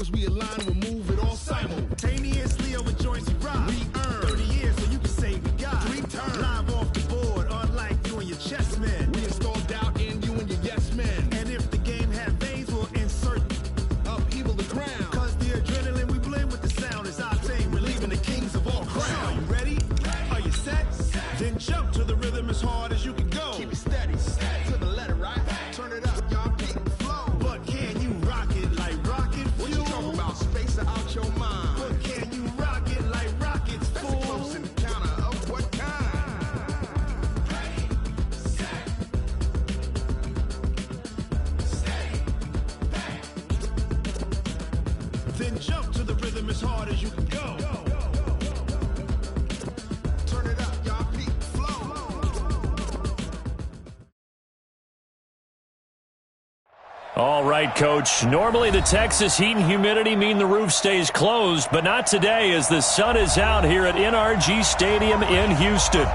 As we align, we'll move it all simultaneously over joints we ride. We earn 30 years, so you can say we got 3 turns. Live off the board, unlike you and your chess men. We install doubt in you and your yes men. And if the game had veins, we'll insert upheaval the ground. Cause the adrenaline we blend with the sound is our thing. We're leaving the kings of all crowns. Are you ready? Are you set? Then jump to the rhythm as hard as you can go. Keep it steady, to the letter, right? Turn it up, y'all keep the flow. But can you rock it like rocket fuel? What you talking about? Space out your mind. But can you rock it like rockets, fool? That's a close encounter of what kind? Ready, set, stay back. Then jump to the rhythm as hard as you can go. Turn it up, y'all keep the flow. All right, Coach. Normally the Texas heat and humidity mean the roof stays closed, but not today as the sun is out here at NRG Stadium in Houston.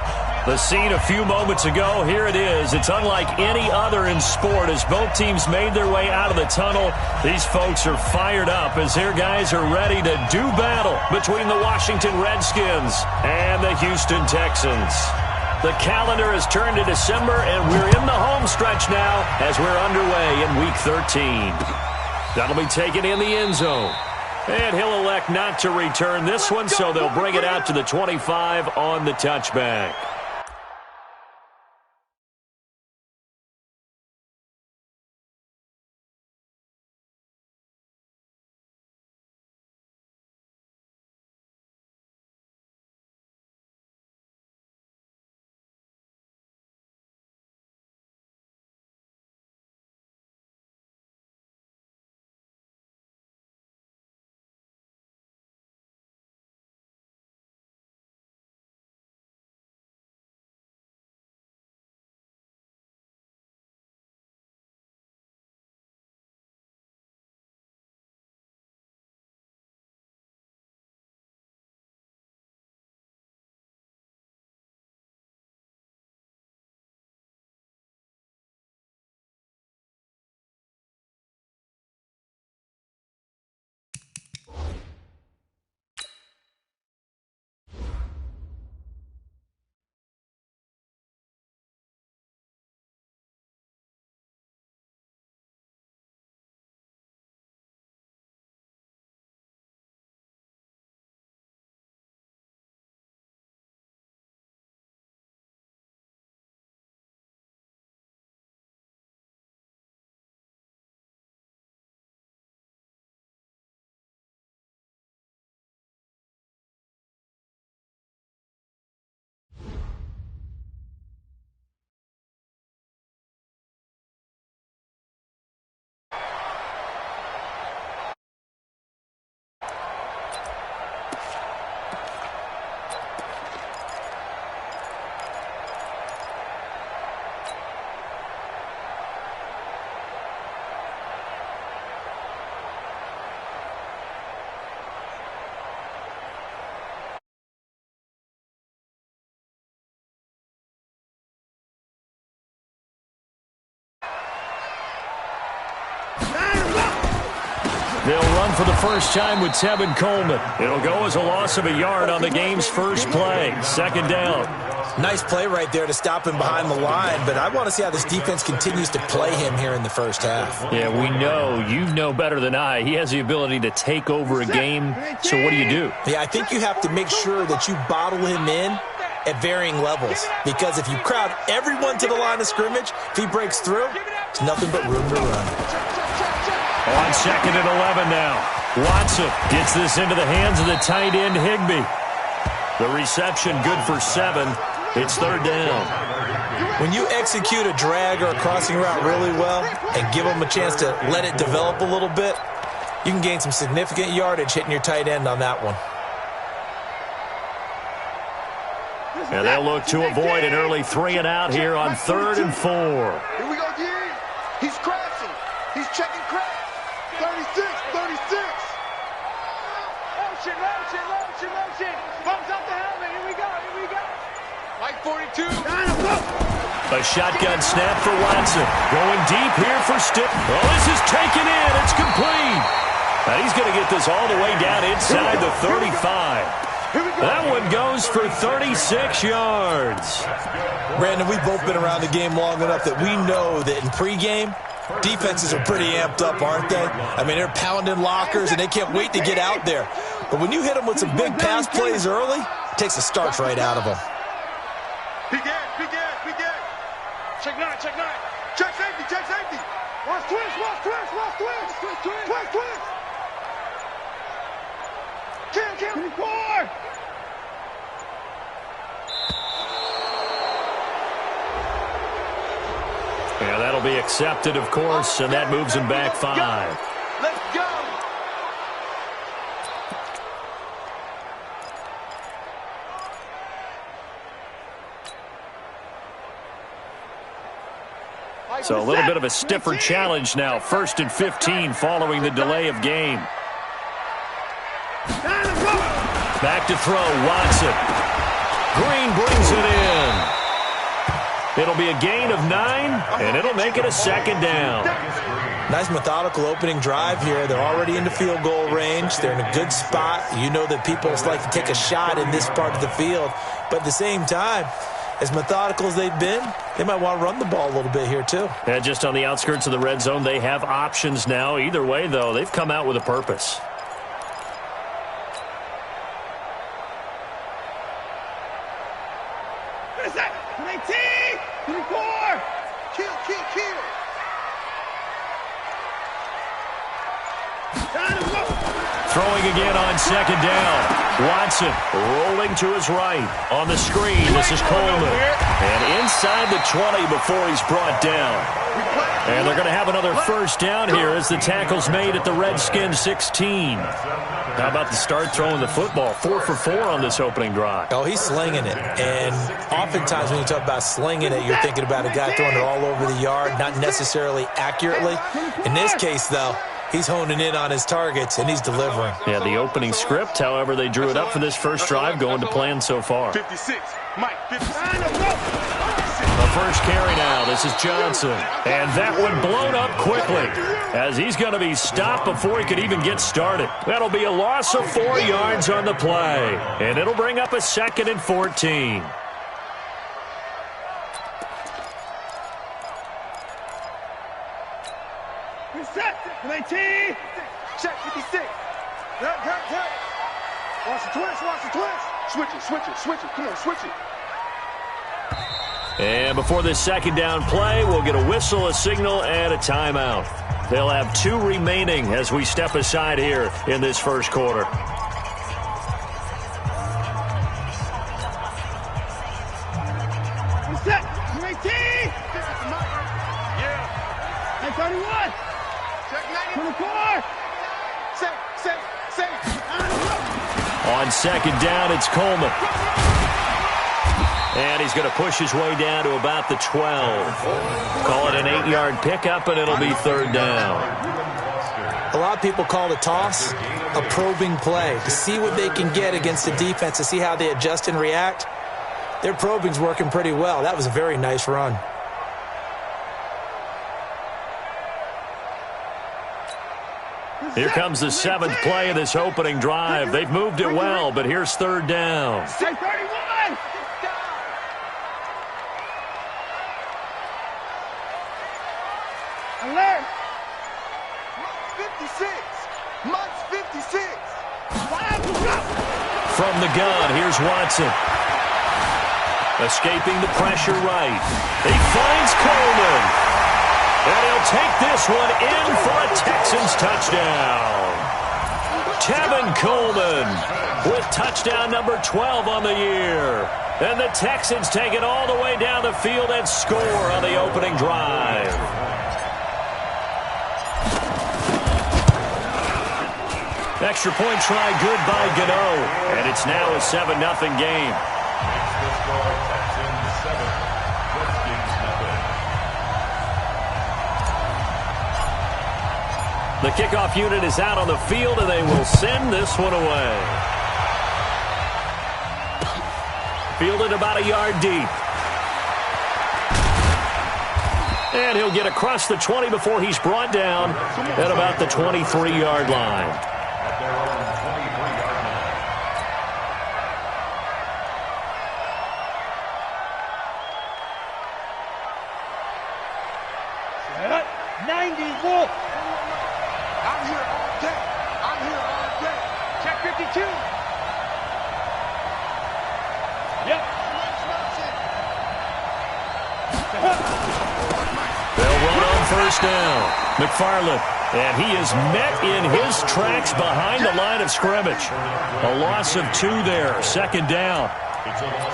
The scene a few moments ago, here it is. It's unlike any other in sport as both teams made their way out of the tunnel. These folks are fired up as their guys are ready to do battle between the Washington Redskins and the Houston Texans. The calendar has turned to December, and we're in the home stretch now as we're underway in Week 13. That'll be taken in the end zone. And he'll elect not to return this one, so they'll bring it out to the 25 on the touchback. They'll run for the first time with Tevin Coleman. It'll go as a loss of a yard on the game's first play. Second down. Nice play right there to stop him behind the line, but I want to see how this defense continues to play him here in the first half. Yeah, we know. You know better than I. He has the ability to take over a game. So what do you do? Yeah, I think you have to make sure that you bottle him in at varying levels, because if you crowd everyone to the line of scrimmage, if he breaks through, it's nothing but room to run. On second and 11 now. Watson gets this into the hands of the tight end Higbee. The reception good for 7. It's third down. When you execute a drag or a crossing route really well and give them a chance to let it develop a little bit, you can gain some significant yardage hitting your tight end on that one. And they'll look to avoid an early 3 and out here on 3rd and 4. Here we go, Geary. He's crashing. He's checking crash. 36, 36. Motion. Bumps up the helmet. Here we go. Mike 42. A shotgun snap for Watson. Going deep here for Stick. Oh, this is taken in. It's complete. And he's going to get this all the way down inside the 35. That one goes for 36 yards. Brandon, we've both been around the game long enough that we know that in pregame, defenses are pretty amped up, aren't they? I mean, they're pounding lockers, and they can't wait to get out there. But when you hit them with some big pass plays early, it takes the starch right out of them. Big gas, big gas, big gas. Check nine, check nine. Check safety, check safety. Watch twist, watch twist, watch twist. Twist, twist, twist. Kill. 4. Yeah, that'll be accepted, of course, and that moves him back 5. Let's go. So a little bit of a stiffer challenge now. 1st and 15 following the delay of game. Back to throw, Watson. Green brings it in. It'll be a gain of 9, and it'll make it a 2nd down. Nice methodical opening drive here. They're already in the field goal range. They're in a good spot. You know that people like to take a shot in this part of the field. But at the same time, as methodical as they've been, they might want to run the ball a little bit here too. Yeah, just on the outskirts of the red zone, they have options now. Either way, though, they've come out with a purpose. Throwing again on 2nd down. Watson rolling to his right. On the screen, this is Coleman. And inside the 20 before he's brought down. And they're going to have another 1st down here as the tackle's made at the Redskins 16. How about the start throwing the football? 4 for 4 on this opening drive. Oh, he's slinging it. And oftentimes when you talk about slinging it, you're thinking about a guy throwing it all over the yard, not necessarily accurately. In this case, though, he's honing in on his targets, and he's delivering. Yeah, the opening script, however, they drew it up for this first drive, going to plan so far. 56, Mike, 56. The first carry now. This is Johnson. And that one blown up quickly as he's going to be stopped before he could even get started. That'll be a loss of 4 yards on the play. And it'll bring up a 2nd and 14. Check 56. Watch the twist. Switch it. Come on, switch it. And before this 2nd down play, we'll get a whistle, a signal, and a timeout. They'll have 2 remaining as we step aside here in this first quarter. Set. 19. Yeah. 31. Check 24. Set. On 2nd down, it's Coleman. And he's going to push his way down to about the 12. Call it an 8-yard pickup, and it'll be 3rd down. A lot of people call the toss a probing play to see what they can get against the defense, to see how they adjust and react. Their probing's working pretty well. That was a very nice run. Here comes the 7th play of this opening drive. They've moved it well, but here's 3rd down. 31. Alert. 56. Mike's 56. From the gun, here's Watson. Escaping the pressure right. He finds Coleman. And he'll take this one in for a Texans touchdown. Tevin Coleman with touchdown number 12 on the year. And the Texans take it all the way down the field and score on the opening drive. Extra point try good by Gano. And it's now a 7-0 game. The kickoff unit is out on the field, and they will send this one away. Fielded about a yard deep. And he'll get across the 20 before he's brought down at about the 23-yard line. Down. McFarland, and he is met in his tracks behind the line of scrimmage. A loss of 2 there, second down.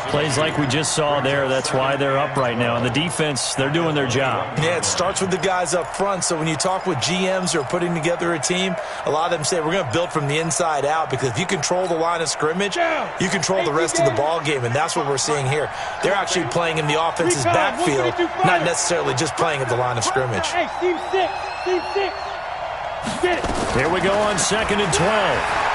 Plays like we just saw there, that's why they're up right now. And the defense, they're doing their job. Yeah, it starts with the guys up front. So when you talk with GMs who are putting together a team, a lot of them say we're going to build from the inside out, because if you control the line of scrimmage, you control the rest of the ball game, and that's what we're seeing here. They're actually playing in the offense's backfield, not necessarily just playing at the line of scrimmage. Hey, team 6, team 6. Get it. Here we go on 2nd and 12.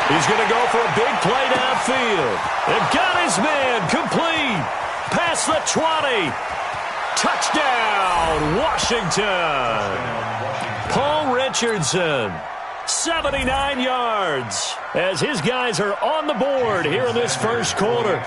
He's going to go for a big play downfield. And got his man complete. Past the 20. Touchdown, Washington. Paul Richardson, 79 yards, as his guys are on the board here in this first quarter.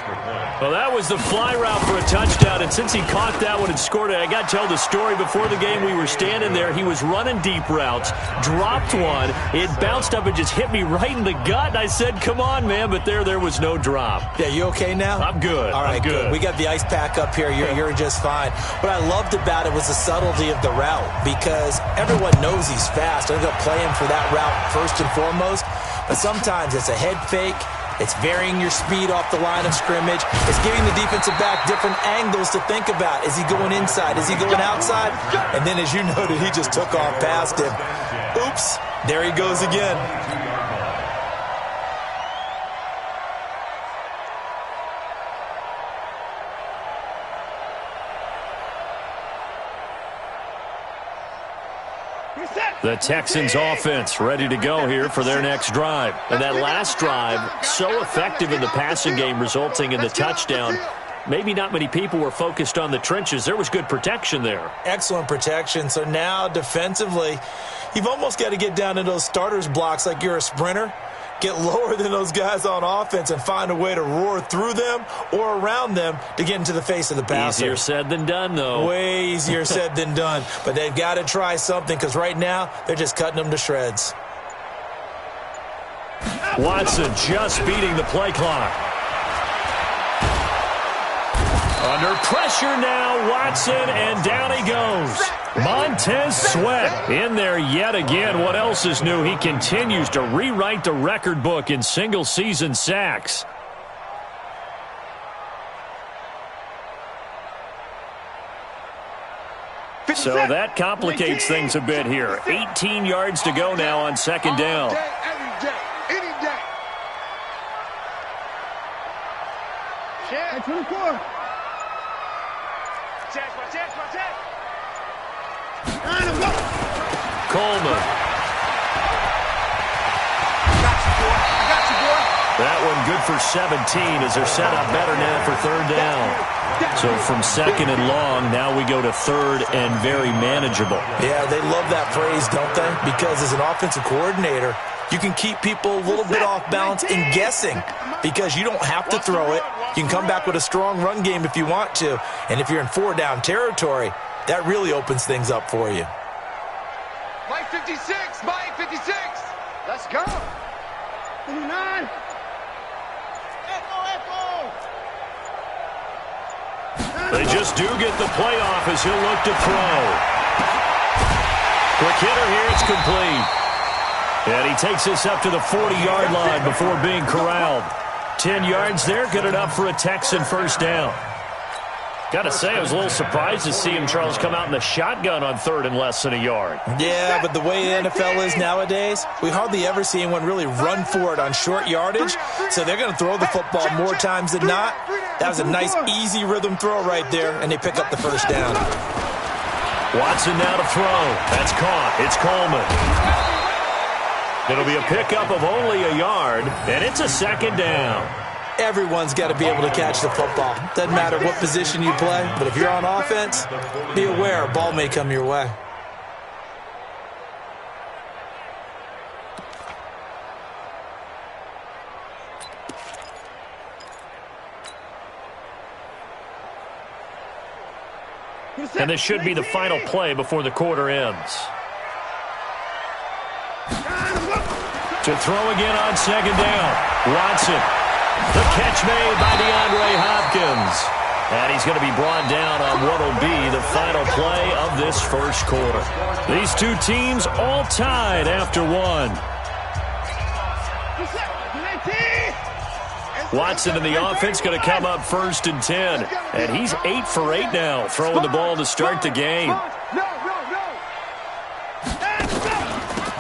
Well, that was the fly route for a touchdown, and since he caught that one and scored it, I got to tell the story. Before the game, we were standing there. He was running deep routes, dropped one. It bounced up and just hit me right in the gut, and I said, come on, man, but there was no drop. Yeah, you okay now? I'm good. All right, good. We got the ice pack up here. You're just fine. What I loved about it was the subtlety of the route, because everyone knows he's fast. They're going to play him for that route first and foremost, but sometimes it's a head fake. It's varying your speed off the line of scrimmage. It's giving the defensive back different angles to think about. Is he going inside? Is he going outside? And then, as you noted, he just took off past him. Oops, there he goes again. The Texans offense ready to go here for their next drive. And that last drive, so effective in the passing game, resulting in the touchdown. Maybe not many people were focused on the trenches. There was good protection there. Excellent protection. So now defensively, you've almost got to get down to those starters blocks like you're a sprinter. Get lower than those guys on offense and find a way to roar through them or around them to get into the face of the passer. Easier said than done, though. Way easier said than done. But they've got to try something, because right now they're just cutting them to shreds. Watson just beating the play clock. Under pressure now, Watson, and down he goes. Montez Sweat in there yet again. What else is new? He continues to rewrite the record book in single-season sacks. So that complicates things a bit here. 18 yards to go now on second down. Hey, 24. Coleman. That one good for 17 as they're set up better now for third down. So from second and long, now we go to third and very manageable. Yeah, they love that phrase, don't they? Because as an offensive coordinator, you can keep people a little bit off balance in guessing, because you don't have to throw it. You can come back with a strong run game if you want to. And if you're in 4-down territory, that really opens things up for you. Mike 56, Mike 56. Let's go. 59. They just do get the playoff as he'll look to throw. Quick hitter here, it's complete. And he takes this up to the 40-yard line before being corralled. 10 yards there, good enough for a Texan first down. Got to say, I was a little surprised to see him, Charles, come out in the shotgun on third and less than a yard. Yeah, but the way the NFL is nowadays, we hardly ever see anyone really run for it on short yardage. So they're going to throw the football more times than not. That was a nice, easy rhythm throw right there, and they pick up the first down. Watson now to throw. That's caught. It's Coleman. It'll be a pickup of only a yard, and it's a second down. Everyone's got to be able to catch the football. Doesn't matter what position you play, but if you're on offense, be aware a ball may come your way. And this should be the final play before the quarter ends. To throw again on second down. Watson. The catch made by DeAndre Hopkins. And he's going to be brought down on what will be the final play of this first quarter. These two teams all tied after one. Watson in the offense going to come up 1st and 10. And he's 8 for 8 now, throwing the ball to start the game.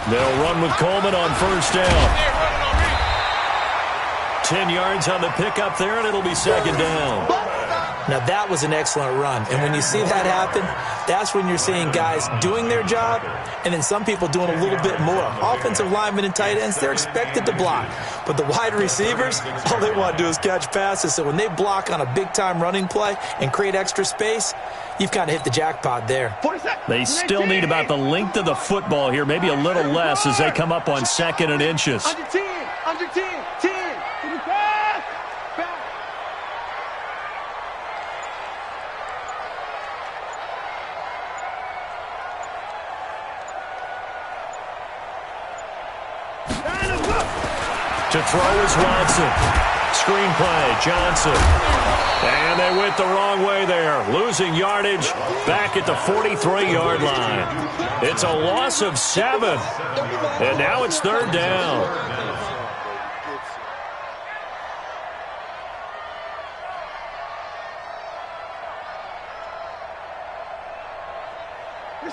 They'll run with Coleman on 1st down. 10 yards on the pickup there, and it'll be 2nd down. Now, that was an excellent run. And when you see that happen, that's when you're seeing guys doing their job and then some people doing a little bit more. Offensive linemen and tight ends, they're expected to block. But the wide receivers, all they want to do is catch passes. So when they block on a big-time running play and create extra space, you've kind of hit the jackpot there. They still need about the length of the football here, maybe a little less as they come up on 2nd and inches. Under 10, 10. To throw is Watson. Screenplay, Johnson. And they went the wrong way there. Losing yardage back at the 43-yard line. It's a loss of 7. And now it's 3rd down.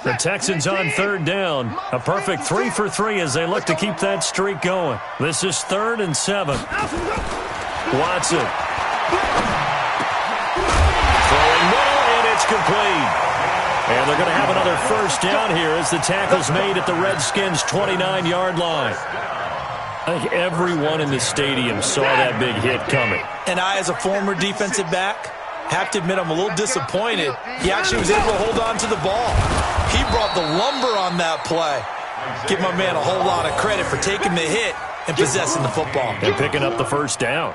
The Texans on 3rd down. A perfect 3 for 3 as they look to keep that streak going. This is 3rd and 7. Watson. Throwing middle, and it's complete. And they're going to have another 1st down here as the tackle's made at the Redskins' 29-yard line. I think everyone in the stadium saw that big hit coming. And I, as a former defensive back, have to admit I'm a little disappointed. He actually was able to hold on to the ball. He brought the lumber on that play. Give my man a whole lot of credit for taking the hit and possessing the football. And picking up the 1st down.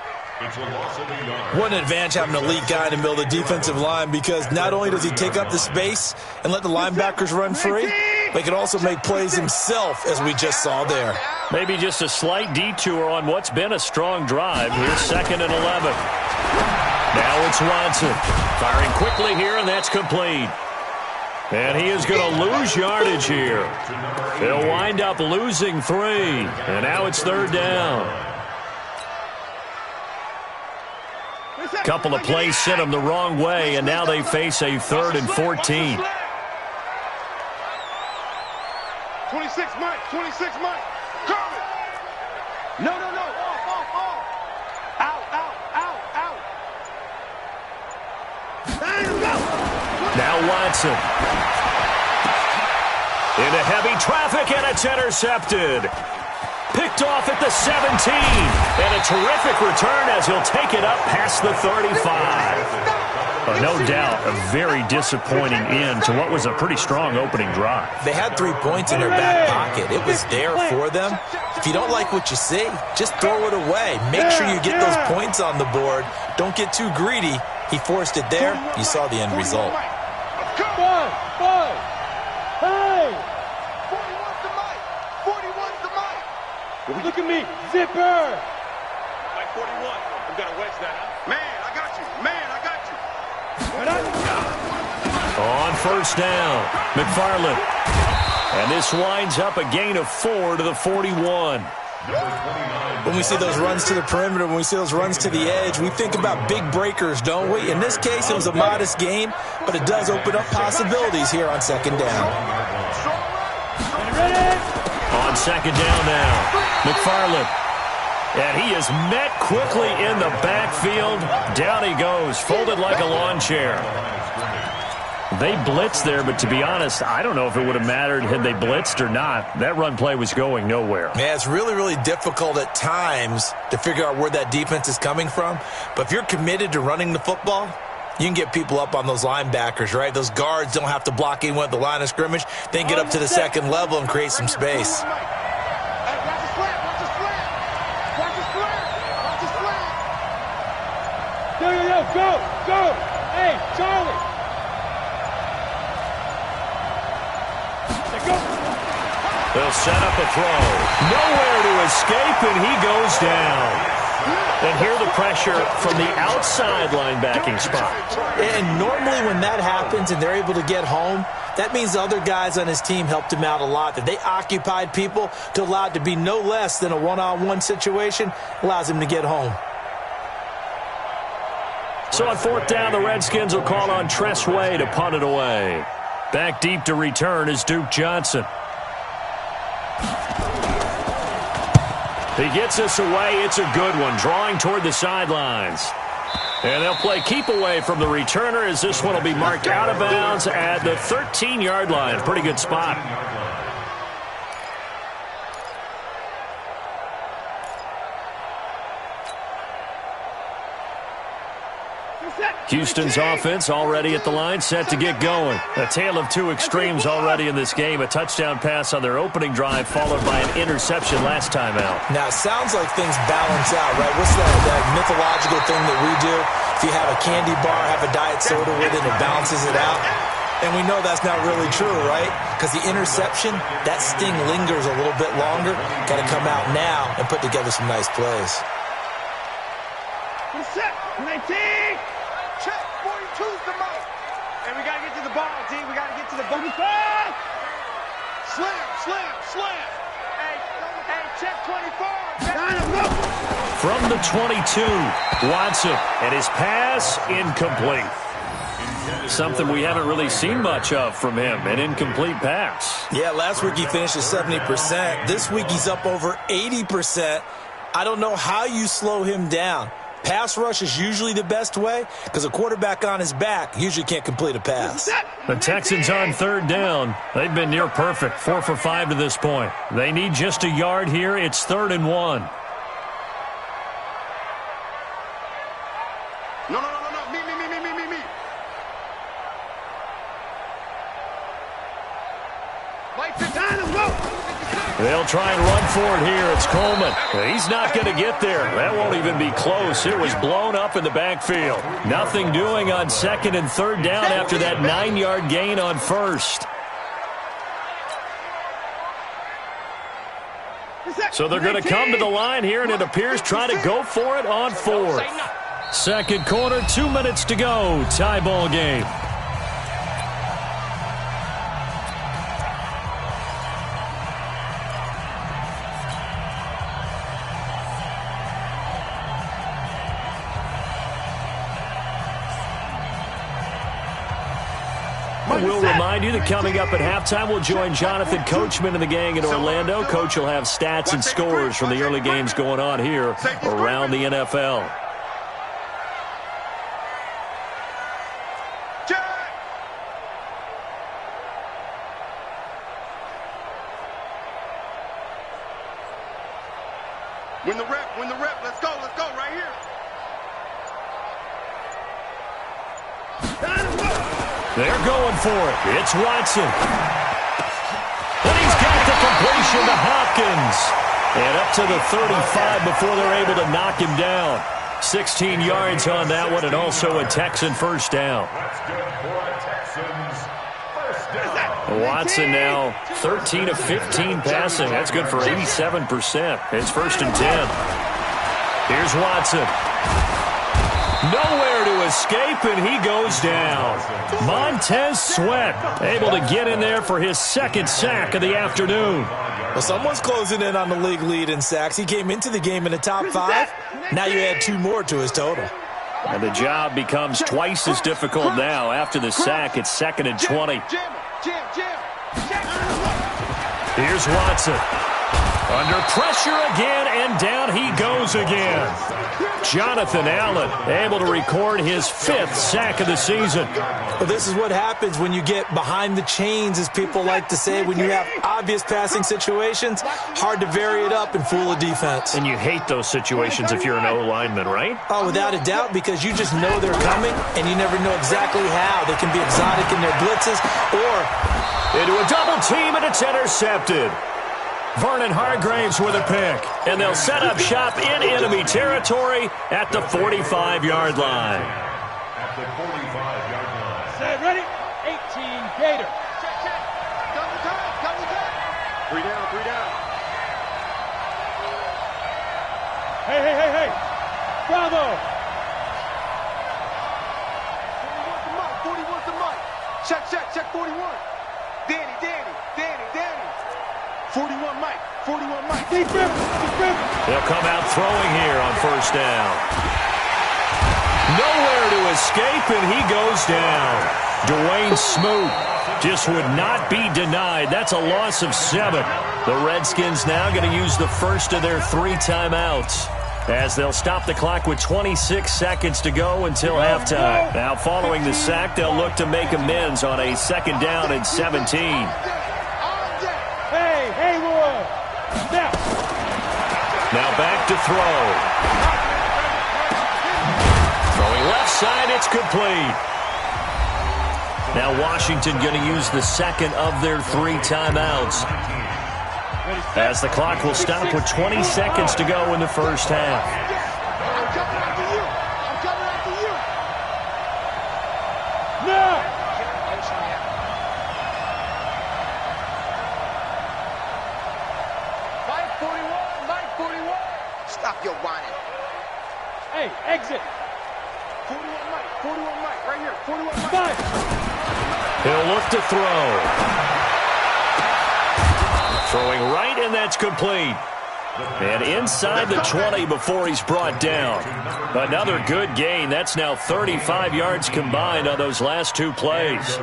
What an advantage having an elite guy in the middle of the defensive line, because not only does he take up the space and let the linebackers run free, but he can also make plays himself, as we just saw there. Maybe just a slight detour on what's been a strong drive. Here's 2nd and 11. Now it's Watson. Firing quickly here, and that's complete. And he is going to lose yardage here. He'll wind up losing 3. And now it's 3rd down. Couple of plays sent him the wrong way, and now they face a 3rd and 14. 26 Mike, 26 Mike. Curry. No. Off. Out. Now Watson. Into heavy traffic, and it's intercepted. Picked off at the 17. And a terrific return as he'll take it up past the 35. No doubt a very disappointing end to what was a pretty strong opening drive. They had 3 points in their back pocket. It was there for them. If you don't like what you see, just throw it away. Make sure you get those points on the board. Don't get too greedy. He forced it there. You saw the end result. Hey! 41's the mic. 41's the mic. Look at me. Zipper. Mike 41. I'm going to wedge that, huh? Man, I got you. On 1st down, McFarland. And this winds up a gain of 4 to the 41. When we see those runs to the perimeter, when we see those runs to the edge, we think about big breakers, don't we? In this case, it was a modest gain, but it does open up possibilities here on 2nd down. On 2nd down now, McFarland. And he is met quickly in the backfield. Down he goes, folded like a lawn chair. They blitzed there, but to be honest, I don't know if it would have mattered had they blitzed or not. That run play was going nowhere. Yeah, it's really, really difficult at times to figure out where that defense is coming from. But if you're committed to running the football, you can get people up on those linebackers, right? Those guards don't have to block anyone at the line of scrimmage. They can get up to the second level and create some space. Go! Hey, Charlie! They'll set up a throw. Nowhere to escape, and he goes down. And here the pressure from the outside linebacking spot. And normally when that happens and they're able to get home, that means the other guys on his team helped him out a lot. That they occupied people to allow it to be no less than a one-on-one situation allows him to get home. So on fourth down, the Redskins will call on Tress Way to punt it away. Back deep to return is Duke Johnson. He gets us away. It's a good one, drawing toward the sidelines. And they'll play keep away from the returner as this one will be marked out of bounds at the 13-yard line. Pretty good spot. Houston's offense already at the line, set to get going. A tale of two extremes already in this game. A touchdown pass on their opening drive, followed by an interception last time out. Now, it sounds like things balance out, right? What's that mythological thing that we do? If you have a candy bar, have a diet soda with it, it balances it out. And we know that's not really true, right? Because the interception, that sting lingers a little bit longer. Got to come out now and put together some nice plays. 19! Check, 42's the mark. And we got to get to the ball, D. We got to get to the ball. Slam. Hey, check 24. From the 22, Watson, and his pass incomplete. Something we haven't really seen much of from him, an incomplete pass. Yeah, last week he finished at 70%. This week he's up over 80%. I don't know how you slow him down. Pass rush is usually the best way because a quarterback on his back usually can't complete a pass. The Texans on third down. They've been near perfect, 4 for 5 to this point. They need just a yard here. It's 3rd and 1. No. Me. They'll try and run for it here. It's Coleman. He's not going to get there. That won't even be close. It was blown up in the backfield. Nothing doing on 2nd and 3rd down after that 9-yard gain on 1st. So they're going to come to the line here, and it appears try to go for it on 4th. Second quarter, 2 minutes to go. Tie ball game. We'll remind you that coming up at halftime, we'll join Jonathan Coachman and the gang in Orlando. Coach will have stats and scores from the early games going on here around the NFL. Win the rep. Let's go right here. They're going for it. It's Watson. And he's got the completion to Hopkins. And up to the 35 before they're able to knock him down. 16 yards on that one, and also a Texan first down. Watson now 13 of 15 passing. That's good for 87%. It's 1st and 10. Here's Watson. Nowhere to escape, and he goes down. Montez Sweat able to get in there for his 2nd sack of the afternoon. Well, someone's closing in on the league lead in sacks. He came into the game in the top 5. Now you add 2 more to his total. And the job becomes twice as difficult now. After the sack, it's 2nd and 20. Here's Watson. Under pressure again, and down he goes goes again. Jonathan Allen able to record his 5th sack of the season. Well, this is what happens when you get behind the chains, as people like to say. When you have obvious passing situations, hard to vary it up and fool a defense. And you hate those situations if you're an O-lineman, right? Oh, without a doubt, because you just know they're coming, and you never know exactly how. They can be exotic in their blitzes, or into a double team, and it's intercepted. Vernon Hargraves with a pick, and they'll set up shop in enemy territory at the 45-yard line. At the 45-yard line. Set, ready? 18, Gator. Check, check. Double time. 3 down. Hey. Bravo. 41's the mic. Check, 41. Danny. 41 Mike. Deep rip. They'll come out throwing here on first down. Nowhere to escape, and he goes down. Dwayne Smoot just would not be denied. That's a loss of 7. The Redskins now going to use the first of their 3 timeouts, as they'll stop the clock with 26 seconds to go until halftime. Now, following the sack, they'll look to make amends on a 2nd down and 17. Haywood. Snap. Now back to throw. Throwing left side, it's complete. Now Washington going to use the 2nd of their 3 timeouts, as the clock will stop with 20 seconds to go in the first half. I'm coming after you. Now. Mike 41. Stop your whining. Hey, exit. 41 Mike, right here. 41 Mike. He'll look to throw. Throwing right, and that's complete. And inside the 20 before he's brought down. Another good gain. That's now 35 yards combined on those last 2 plays.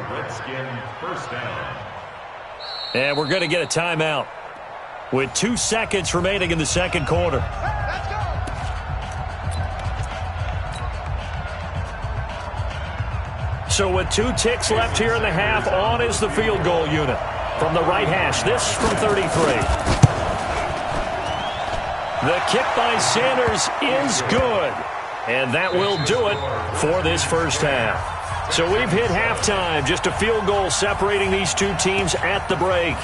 And we're going to get a timeout with 2 seconds remaining in the 2nd quarter. So with 2 ticks left here in the half, on is the field goal unit. From the right hash, this from 33. The kick by Sanders is good. And that will do it for this first half. So we've hit halftime. Just a field goal separating these 2 teams at the break.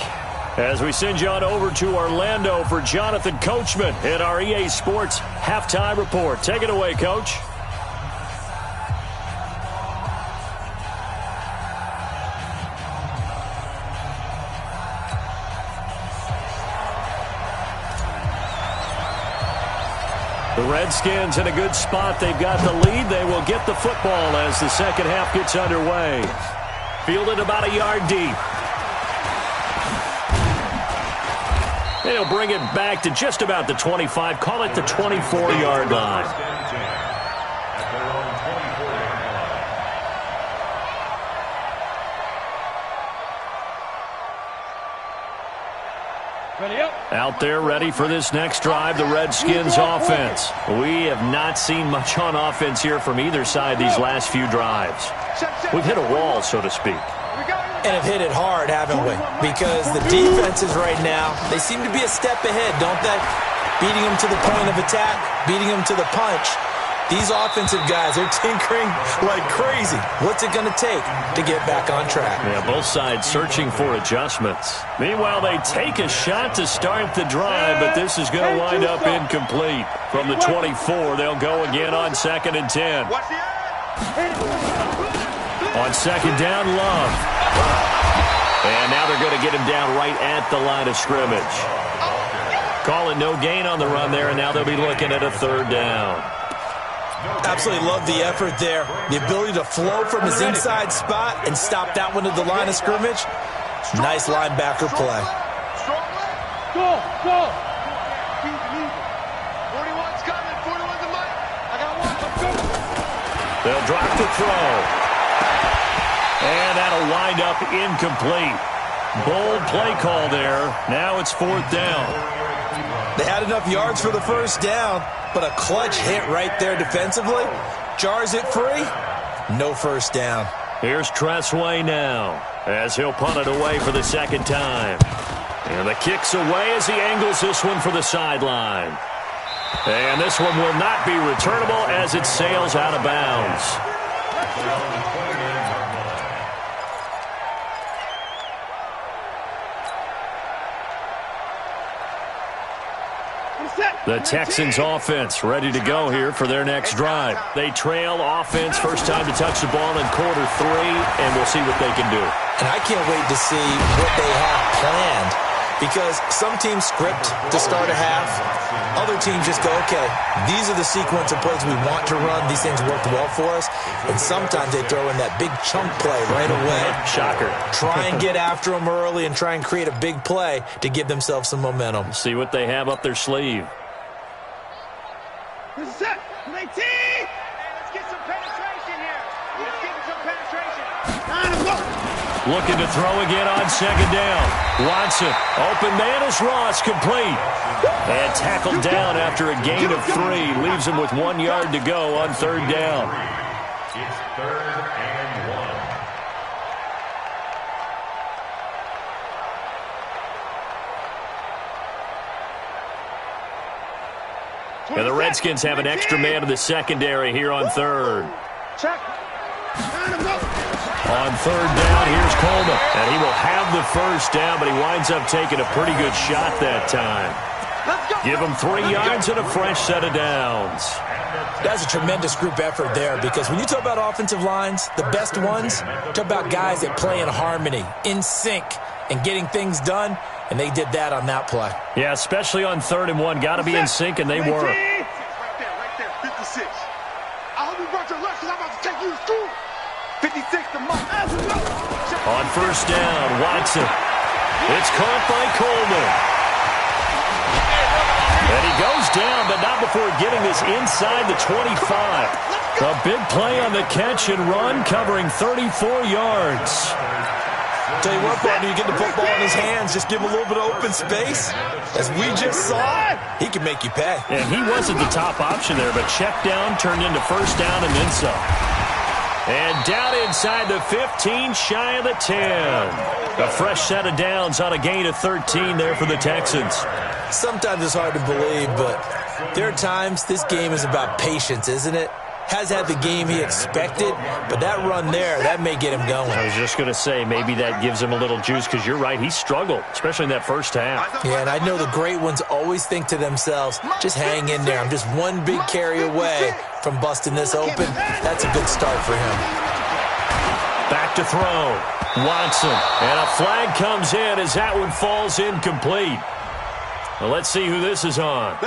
As we send you on over to Orlando for Jonathan Coachman in our EA Sports Halftime Report. Take it away, Coach. The Redskins in a good spot. They've got the lead. They will get the football as the second half gets underway. Fielded about a yard deep. They'll bring it back to just about the 25. Call it the 24-yard line. Out there ready for this next drive, the Redskins offense. We have not seen much on offense here from either side these last few drives. We've hit a wall, so to speak. And have hit it hard, haven't we? Because the defenses right now, they seem to be a step ahead, don't they? Beating them to the point of attack, beating them to the punch. These offensive guys, they're tinkering like crazy. What's it going to take to get back on track? Yeah, both sides searching for adjustments. Meanwhile, they take a shot to start the drive, but this is going to wind up incomplete. From the 24, they'll go again on 2nd and 10. On 2nd down, Love. And now they're going to get him down right at the line of scrimmage. Calling no gain on the run there, and now they'll be looking at a 3rd down. Absolutely love the effort there. The ability to flow from his inside spot and stop that one at the line of scrimmage. Nice linebacker play. Go! 41's coming. 41's the mic. I got one. They'll drop the throw. And that'll wind up incomplete. Bold play call there. Now it's 4th down. They had enough yards for the first down, but a clutch hit right there defensively jars it free. No first down. Here's Tressway now as he'll punt it away for the second time. And the kick's away as he angles this one for the sideline. And this one will not be returnable as it sails out of bounds. The Texans offense ready to go here for their next drive. They trail offense, first time to touch the ball in quarter 3, and we'll see what they can do. And I can't wait to see what they have planned, because some teams script to start a half. Other teams just go, okay, these are the sequence of plays we want to run. These things worked well for us. And sometimes they throw in that big chunk play right away. Shocker. Try and get after them early and try and create a big play to give themselves some momentum. See what they have up their sleeve. This is it. 19. Let's get some penetration here. Let's get some penetration. Looking to throw again on second down. Watson, open man is Ross, complete. And tackled down after a gain of 3. Leaves him with 1 yard to go on third down. It's 3rd and 1. And the Redskins have an extra man in the secondary here on third. Check. On third down, here's Coleman. And he will have the first down, but he winds up taking a pretty good shot that time. Give him 3 yards and a fresh set of downs. That's a tremendous group effort there, because when you talk about offensive lines, the best ones, talk about guys that play in harmony, in sync, and getting things done, and they did that on that play. Yeah, especially on 3rd and 1. Got to be in sync, and they were. Right there, 56. I hope you brought your lunch because I'm about to take you to school. 56 to Mike. On first down, Watson. It's caught by Coleman. And he goes down, but not before getting this inside the 25. A big play on the catch and run, covering 34 yards. Tell you what, partner, you get the football in his hands, just give him a little bit of open space. As we just saw, he can make you pay. And he wasn't the top option there, but check down turned into first down and then some. And down inside the 15, shy of the 10. A fresh set of downs on a gain of 13 there for the Texans. Sometimes it's hard to believe, but there are times this game is about patience, isn't it? Has had the game he expected, but that run there, that may get him going. I was just going to say, maybe that gives him a little juice, because you're right, he struggled, especially in that first half. Yeah, and I know the great ones always think to themselves, just hang in there. I'm just one big carry away from busting this open. That's a good start for him. Back to throw. Watson. And a flag comes in as that one falls incomplete. Well, let's see who this is on.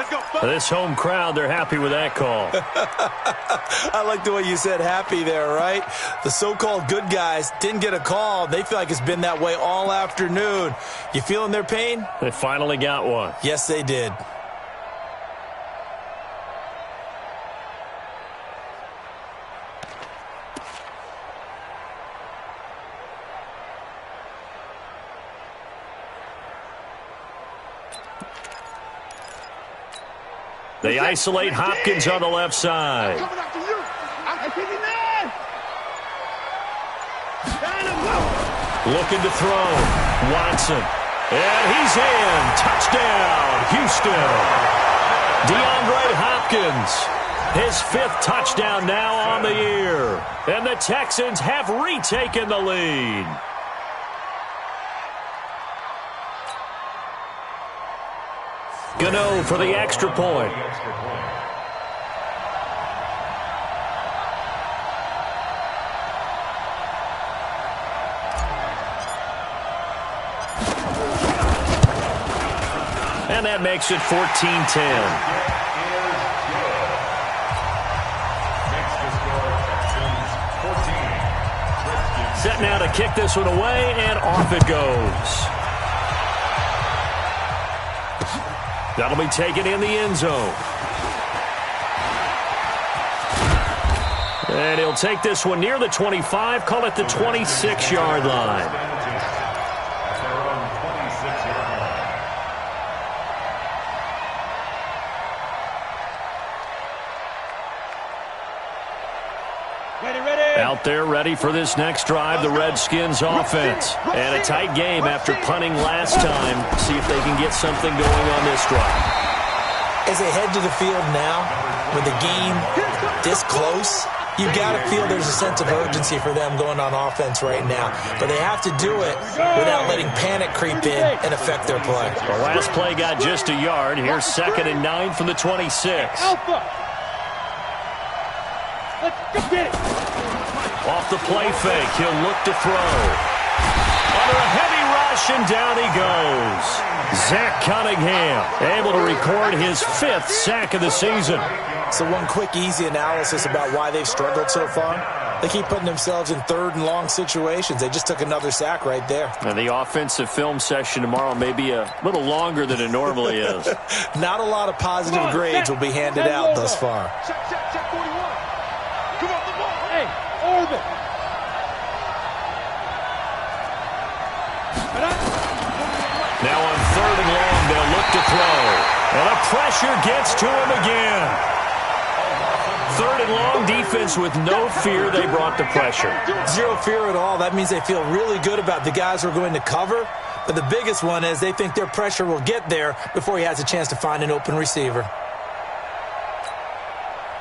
This home crowd, they're happy with that call. I like the way you said happy there, right? The so-called good guys didn't get a call. They feel like it's been that way all afternoon. You feeling their pain? They finally got one. Yes, they did. They isolate Hopkins on the left side. Looking to throw. Watson. And he's in. Touchdown, Houston. DeAndre Hopkins. His 5th touchdown now on the year. And the Texans have retaken the lead. Gano for the extra point. And that makes it 14-10. Set now to kick this one away, and off it goes. That'll be taken in the end zone. And he'll take this one near the 25, call it the 26-yard line. Out there ready for this next drive, the Redskins offense. And a tight game after punting last time. See if they can get something going on this drive. As they head to the field now, with the game this close, you got to feel there's a sense of urgency for them going on offense right now. But they have to do it without letting panic creep in and affect their play. The last play got just a yard. Here's 2nd and 9 from the 26. Off the play fake, he'll look to throw. Under a heavy rush, and down he goes. Zach Cunningham able to record his 5th sack of the season. So one quick, easy analysis about why they've struggled so far. They keep putting themselves in 3rd and long situations. They just took another sack right there. And the offensive film session tomorrow may be a little longer than it normally is. Not a lot of positive grades will be handed out thus far. Check 41. Come on, the ball. Hey, orbit. Now on 3rd and long, they'll look to throw. And the pressure gets to him again. 3rd and long, defense with no fear. They brought the pressure. Zero fear at all. That means they feel really good about the guys who are going to cover. But the biggest one is they think their pressure will get there before he has a chance to find an open receiver.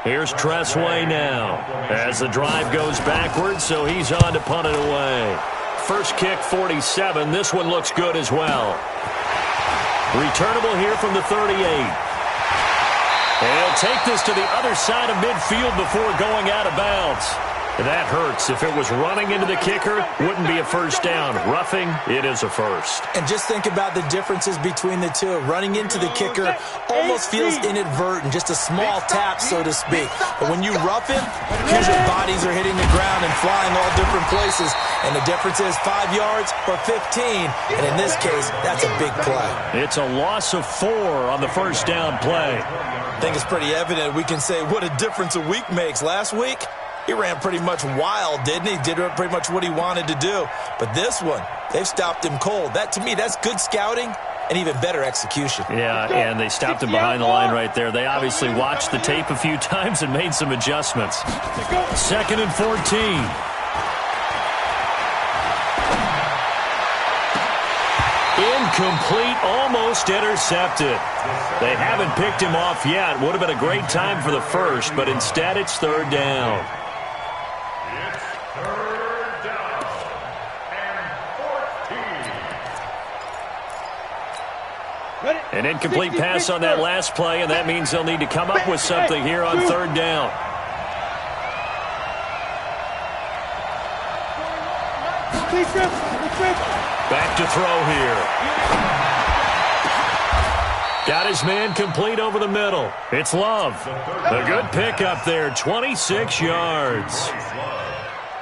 Here's Tressway now as the drive goes backwards, so he's on to punt it away. First kick, 47. This one looks good as well. Returnable here from the 38. And he'll take this to the other side of midfield before going out of bounds. That hurts. If it was running into the kicker, wouldn't be a first down. Roughing, it is a first. And just think about the differences between the two. Running into the kicker almost feels inadvertent, just a small tap, so to speak. But when you rough him, usually bodies are hitting the ground and flying all different places. And the difference is 5 yards or 15. And in this case, that's a big play. It's a loss of 4 on the first down play. I think it's pretty evident we can say what a difference a week makes. Last week, he ran pretty much wild, didn't he? Did pretty much what he wanted to do. But this one, they've stopped him cold. That, to me, that's good scouting and even better execution. Yeah, and they stopped him behind the line right there. They obviously watched the tape a few times and made some adjustments. 2nd and 14. Incomplete, almost intercepted. They haven't picked him off yet. Would have been a great time for the first, but instead it's 3rd down. It's 3rd down and 14. An incomplete pass on that last play, and that means they'll need to come up with something here on 3rd down. Back to throw here. Got his man complete over the middle. It's Love. A good pickup there, 26 yards.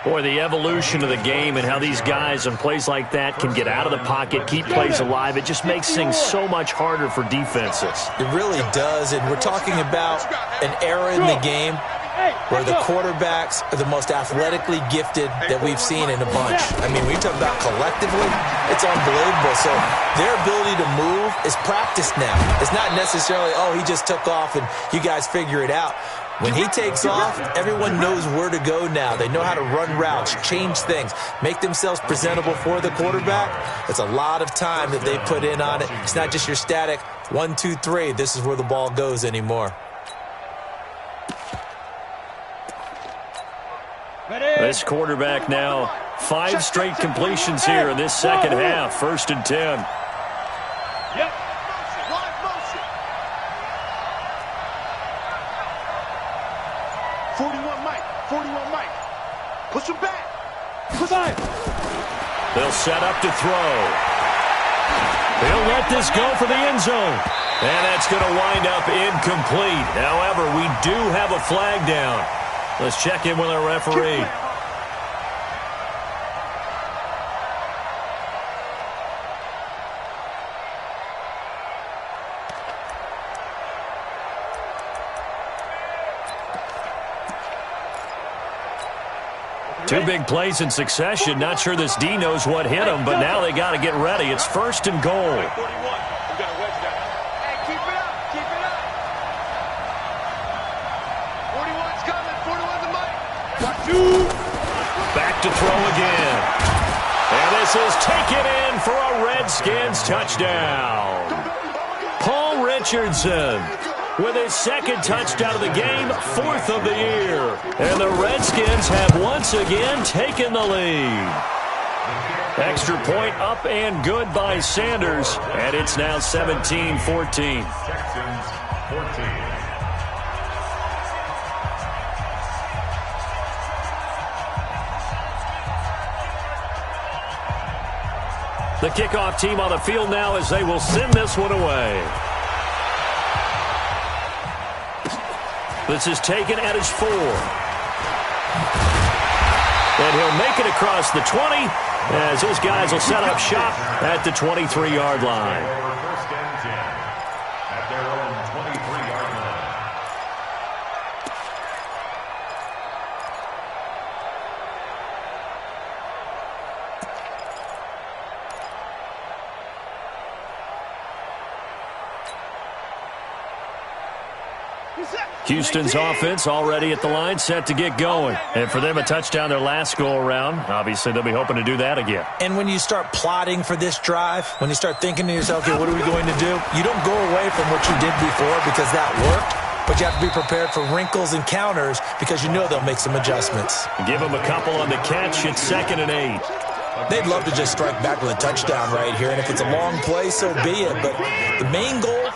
Boy, the evolution of the game and how these guys on plays like that can get out of the pocket, keep plays alive, it just makes things so much harder for defenses. It really does, and we're talking about an era in the game where the quarterbacks are the most athletically gifted that we've seen in a bunch. I mean, we talk about collectively, it's unbelievable. So their ability to move is practiced now. It's not necessarily, oh, he just took off and you guys figure it out. When he takes off, everyone knows where to go now. They know how to run routes, change things, make themselves presentable for the quarterback. It's a lot of time that they put in on it. It's not just your static 1, 2, 3. This is where the ball goes anymore. This quarterback now, 5 straight completions here in this second half. 1st and 10. Yep. 41 Mike. Push him back. They'll set up to throw. They'll let this go for the end zone. And that's going to wind up incomplete. However, we do have a flag down. Let's check in with our referee. Two big plays in succession. Not sure this D knows what hit him, but now they got to get ready. It's 1st and goal. 41. We got a wedge down. Hey, keep it up. 41's coming. 41's the mic. Back to throw again. And this is taken in for a Redskins touchdown. Paul Richardson with his second touchdown of the game, 4th of the year. And the Redskins have once again taken the lead. Extra point up and good by Sanders, and it's now 17-14. Texans 14. The kickoff team on the field now as they will send this one away. This is taken at his 4. And he'll make it across the 20 as his guys will set up shop at the 23-yard line. First and 10 at their own 23-yard line. Houston's offense already at the line, set to get going. And for them, a touchdown their last go-around. Obviously, they'll be hoping to do that again. And when you start plotting for this drive, when you start thinking to yourself, okay, what are we going to do? You don't go away from what you did before because that worked, but you have to be prepared for wrinkles and counters because you know they'll make some adjustments. Give them a couple on the catch. It's 2nd and 8. They'd love to just strike back with a touchdown right here, and if it's a long play, so be it. But the main goal,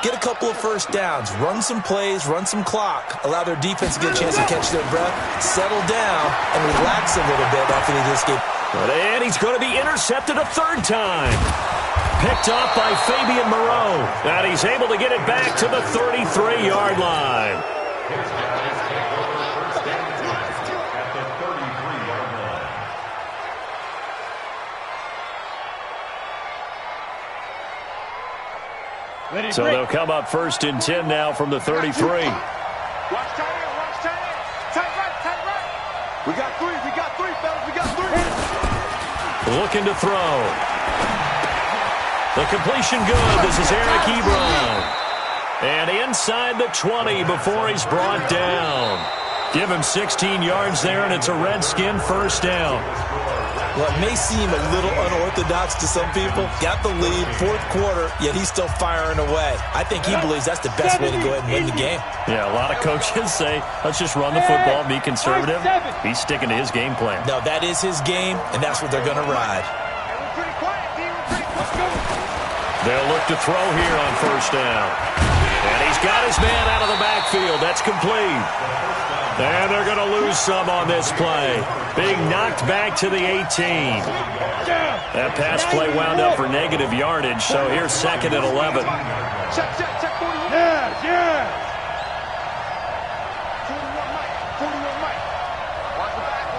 get a couple of first downs, run some plays, run some clock, allow their defense to get a chance to catch their breath, settle down, and relax a little bit after they just get. And he's going to be intercepted a 3rd time. Picked off by Fabian Moreau. And he's able to get it back to the 33-yard line. So they'll come up 1st and 10 now from the 33. Watch tight end, watch tight end. Tight right. We got 3, fellas, we got 3. Looking to throw. The completion good. This is Eric Ebron. And inside the 20 before he's brought down. Give him 16 yards there, and it's a Redskin first down. Well, it may seem a little unorthodox to some people. Got the lead, 4th quarter, yet he's still firing away. I think he believes that's the best way to go ahead and win the game. Yeah, a lot of coaches say, let's just run the football, be conservative. He's sticking to his game plan. No, that is his game, and that's what they're going to ride. They'll look to throw here on 1st down. And he's got his man out of the backfield. That's complete. And they're going to lose some on this play. Being knocked back to the 18. That pass play wound up for negative yardage, so here's 2nd and 11. Check, 41. Yeah. 41 Mike. Watch the back.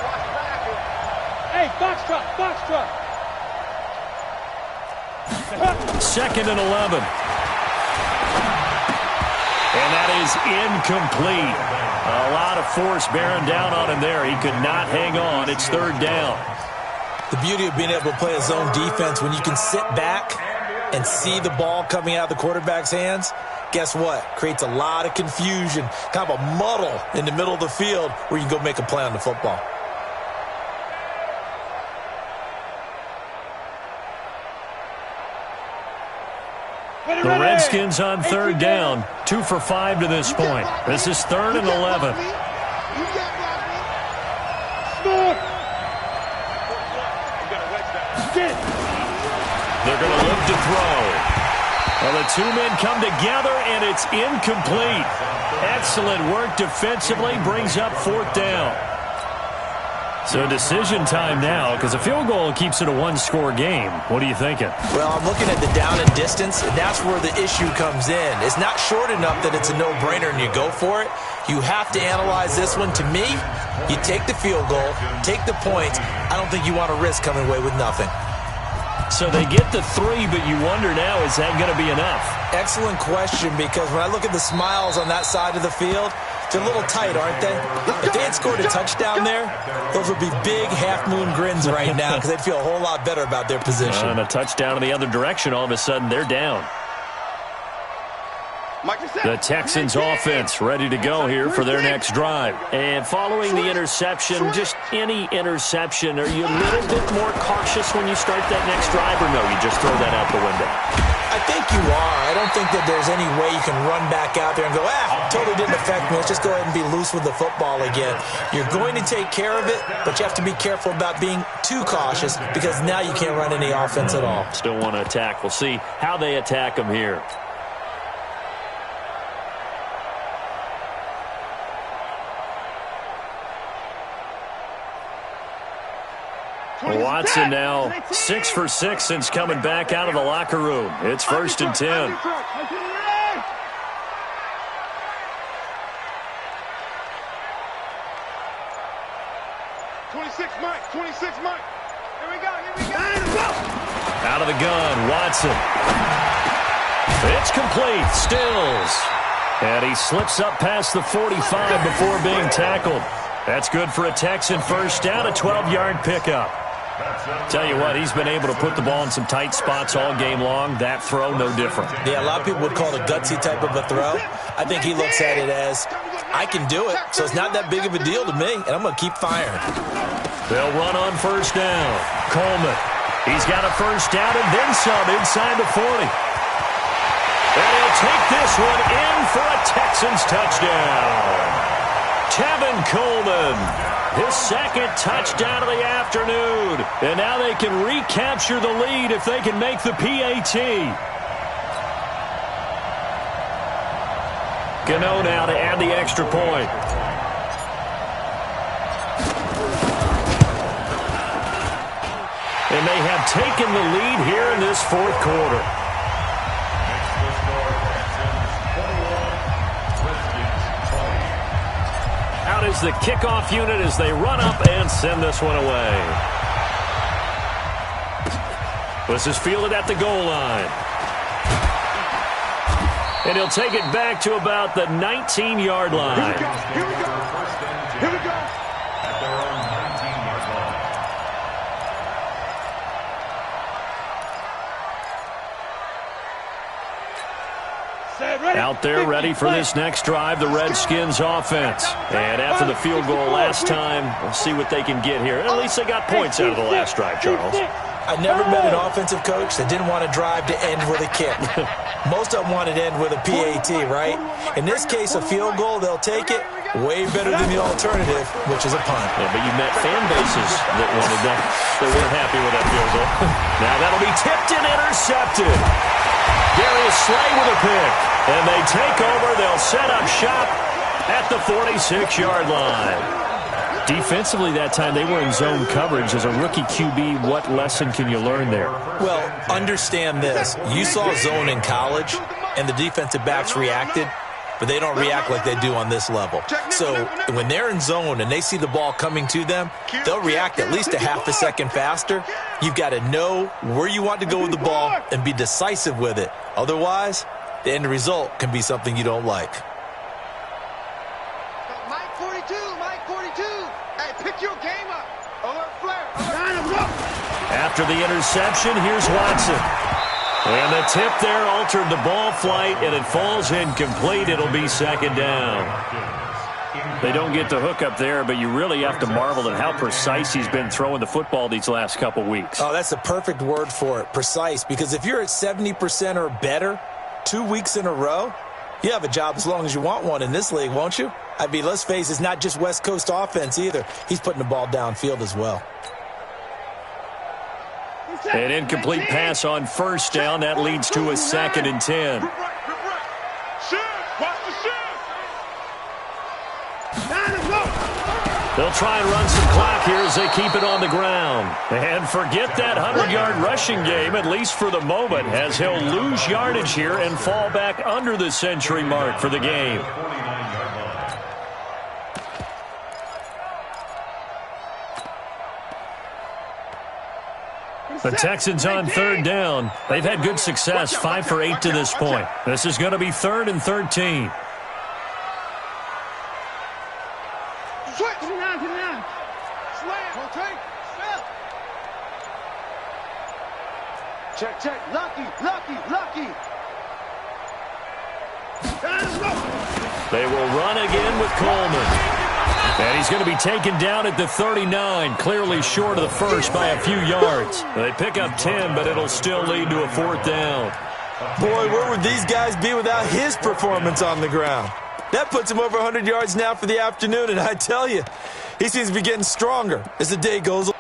Hey, box truck. 2nd and 11. And that is incomplete. A lot of force bearing down on him there. He could not hang on. It's 3rd down. The beauty of being able to play a zone defense, when you can sit back and see the ball coming out of the quarterback's hands, guess what? Creates a lot of confusion, kind of a muddle in the middle of the field where you can go make a play on the football. The Redskins on 3rd down. 2 for 5 to this point. This is 3rd and 11. They're going to look to throw. Well, the 2 men come together, and it's incomplete. Excellent work defensively. Brings up 4th down. So decision time now, because a field goal keeps it a 1-score game. What are you thinking? Well, I'm looking at the down and distance, and that's where the issue comes in. It's not short enough that it's a no-brainer and you go for it. You have to analyze this one. To me, you take the field goal, take the points. I don't think you want to risk coming away with nothing. So they get the 3, but you wonder now, is that going to be enough? Excellent question, because when I look at the smiles on that side of the field, they're a little tight, aren't they? If they had scored a touchdown there, those would be big half-moon grins right now because they'd feel a whole lot better about their position. And a touchdown in the other direction, all of a sudden, they're down. The Texans offense ready to go here for their next drive. And following the interception, just any interception, are you a little bit more cautious when you start that next drive, or no, you just throw that out the window? I think you are. I don't think that there's any way you can run back out there and go, totally didn't affect me. Let's just go ahead and be loose with the football again. You're going to take care of it, but you have to be careful about being too cautious because now you can't run any offense at all. Still want to attack. We'll see how they attack them here. Watson now 6 for 6 since coming back out of the locker room. It's 1st and 10. Out of the gun, Watson. It's complete. Stills. And he slips up past the 45 before being tackled. That's good for a Texan first down, a 12-yard pickup. Tell you what, he's been able to put the ball in some tight spots all game long. That throw, no different. Yeah, a lot of people would call it a gutsy type of a throw. I think he looks at it as, I can do it, so it's not that big of a deal to me, and I'm going to keep firing. They'll run on first down. Coleman. He's got a first down and then some inside the 40. And he'll take this one in for a Texans touchdown. Tevin Coleman, his second touchdown of the afternoon. And now they can recapture the lead if they can make the PAT. Gano now to add the extra point. And they have taken the lead here in this fourth quarter. Out is the kickoff unit as they run up and send this one away. This is fielded at the goal line. And he'll take it back to about the 19-yard line. Here we go. Here we go. At their own 19-yard line. Out there ready for this next drive, the Redskins offense. And after the field goal last time, we'll see what they can get here. At least they got points out of the last drive, Charles. I never met an offensive coach that didn't want to drive to end with a kick. Most of them wanted to end with a PAT, right? In this case, a field goal, they'll take it. Way better than the alternative, which is a punt. Yeah, but you met fan bases that wanted that. They weren't happy with that field goal. Now that'll be tipped and intercepted. Darius Slay with a pick. And they take over. They'll set up shop at the 46-yard line. Defensively that time, they were in zone coverage. As a rookie QB, what lesson can you learn there? Well, understand this. You saw zone in college, and the defensive backs reacted, but they don't react like they do on this level. So when they're in zone and they see the ball coming to them, they'll react at least a half a second faster. You've got to know where you want to go with the ball and be decisive with it. Otherwise, the end result can be something you don't like. Mike 42, Mike 42. Hey, pick your game up. Alert flare. After the interception, here's Watson. And the tip there altered the ball flight, and it falls incomplete. It'll be second down. They don't get the hook up there, but you really have to marvel at how precise he's been throwing the football these last couple weeks. Oh, that's the perfect word for it, precise, because if you're at 70% or better 2 weeks in a row, you have a job as long as you want one in this league, won't you? I mean, let's face it, it's not just West Coast offense either. He's putting the ball downfield as well. An incomplete pass on first down. That leads to a 2nd and 10. They'll try and run some clock here as they keep it on the ground. And forget that 100-yard rushing game, at least for the moment, as he'll lose yardage here and fall back under the century mark for the game. The Texans on third down. They've had good success, 5 for 8 to this point. This is going to be 3rd and 13. Check, check. Lucky, lucky, lucky. They will run again with Coleman. And he's going to be taken down at the 39, clearly short of the first by a few yards. They pick up 10, but it'll still lead to a 4th down. Boy, where would these guys be without his performance on the ground? That puts him over 100 yards now for the afternoon, and I tell you, he seems to be getting stronger as the day goes on.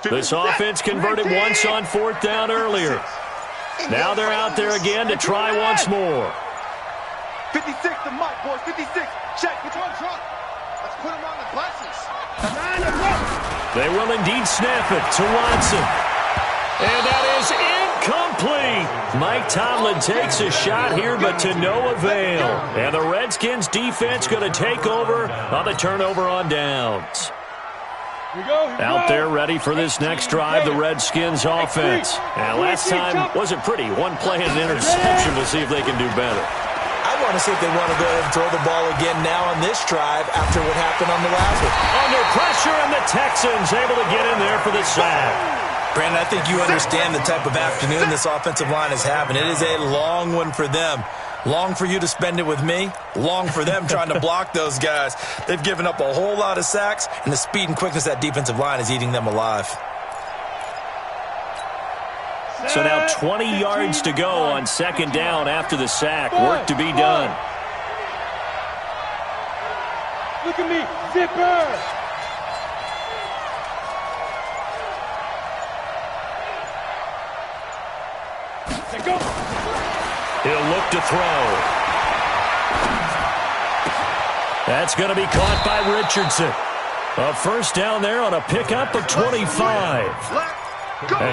This offense converted once on 4th down earlier. Now they're out there again to try once more. 56 to Mike, boys. 56. Check. Which one, Trump? Let's put him on the buses. They will indeed snap it to Watson. And that is incomplete. Mike Tomlin takes a shot here, but to no avail. And the Redskins defense going to take over on the turnover on downs. Out there ready for this next drive, the Redskins offense. And last time wasn't pretty. One play and an interception. We'll see if they can do better. I want to see if they want to go ahead and throw the ball again now on this drive after what happened on the last one. Under pressure, and the Texans able to get in there for the sack. Brandon, I think you understand the type of afternoon this offensive line is having. It is a long one for them. Long for you to spend it with me. Long for them trying to block those guys. They've given up a whole lot of sacks, and the speed and quickness of that defensive line is eating them alive. So now 20 yards to go on 2nd down after the sack. Work to be done. Look at me, zipper. Go. He'll look to throw. That's going to be caught by Richardson. A 1st down there on a pickup of 25.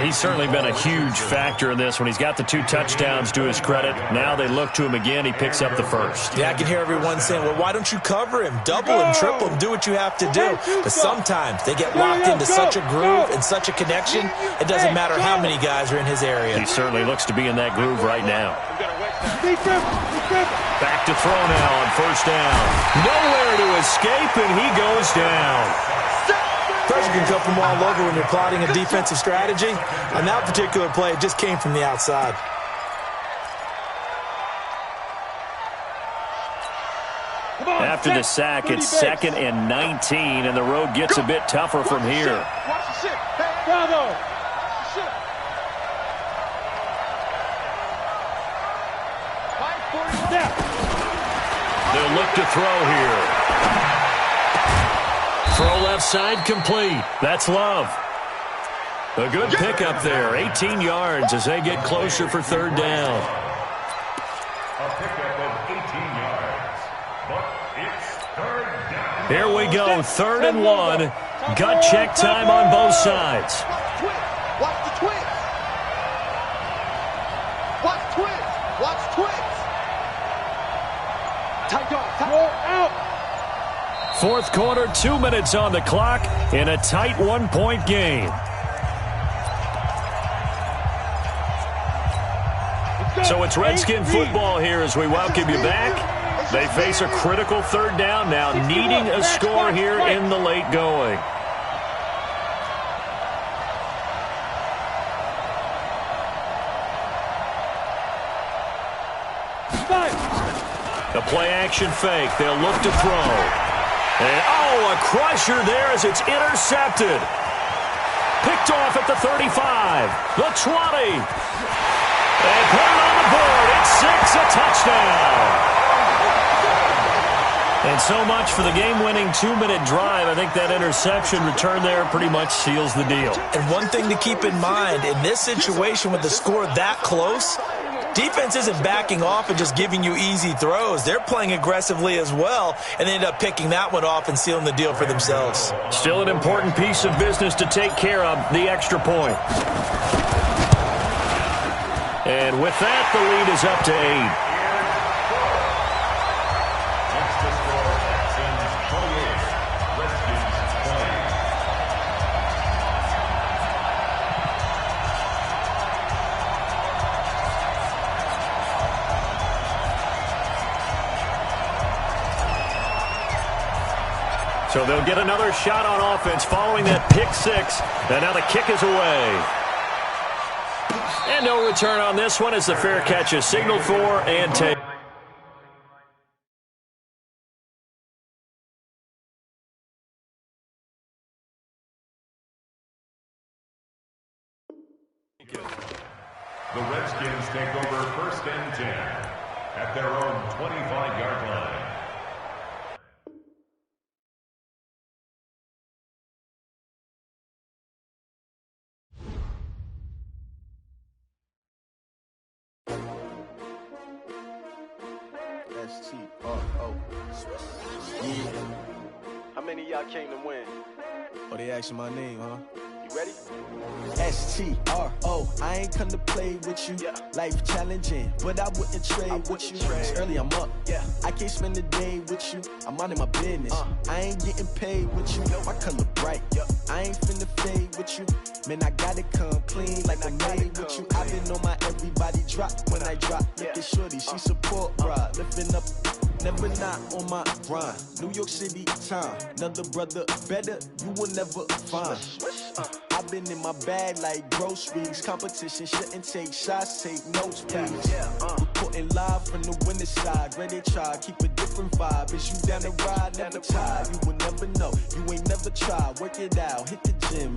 He's certainly been a huge factor in this when he's got the 2 touchdowns to his credit. Now they look to him again. He picks up the 1st. Yeah, I can hear everyone saying, well, why don't you cover him? Double him, triple him, do what you have to do. But sometimes they get locked into such a groove and such a connection, it doesn't matter how many guys are in his area. He certainly looks to be in that groove right now. Back to throw now on 1st down. Nowhere to escape, and he goes down. Pressure can come from all over when you're plotting a defensive strategy. On that particular play, it just came from the outside. After the sack, it's 2nd and 19, and the road gets a bit tougher from here. Bravo. They'll look to throw here. Throw left side complete. That's Love. A good pickup there. 18 yards as they get closer for 3rd down. A pickup of 18 yards. But it's 3rd down. Here we go. 3rd and 1. Gut check time on both sides. Watch the twins. Watch twins. Watch twins. Tight dog. Roll out. 4th quarter, 2 minutes on the clock in a tight 1-point game. So it's Redskin football here as we welcome you back. They face a critical 3rd down now, needing a score here in the late going. The play action fake. They'll look to throw. And, a crusher there as it's intercepted. Picked off at the 35, the 20. And put it on the board. It's 6, a touchdown. And so much for the game-winning 2-minute drive. I think that interception return there pretty much seals the deal. And one thing to keep in mind, in this situation with the score that close, defense isn't backing off and just giving you easy throws. They're playing aggressively as well, and they end up picking that one off and sealing the deal for themselves. Still an important piece of business to take care of, the extra point. And with that, the lead is up to 8. So they'll get another shot on offense following that pick six. And now the kick is away. And no return on this one as the fair catch is signaled for and taken. The Redskins take over 1st and 10 at their own 25-yard line. S-T-R-O. Yeah. How many of y'all came to win? Oh, they asking my name, huh? You ready? S-T-R-O. I ain't come to play with you. Yeah. Life challenging, but I wouldn't trade with you. It's early, I'm up. Yeah. I can't spend the day with you. I'm minding my business. I ain't getting paid with you. My color bright. I ain't finna fade with you. Man, I gotta come clean like I made with you. I've been on my everybody drop when I drop. Look at shorty, she support rod. Lifting up, never not on my grind. New York City time. Another brother better, you will never find. I've been in my bag like groceries. Competition shouldn't take shots, take notes, please. Reporting live from the winning side. Ready to try, keep a different vibe. Is you down the ride, never tired. You will never know, you ain't never tried. Work it out, hit the gym.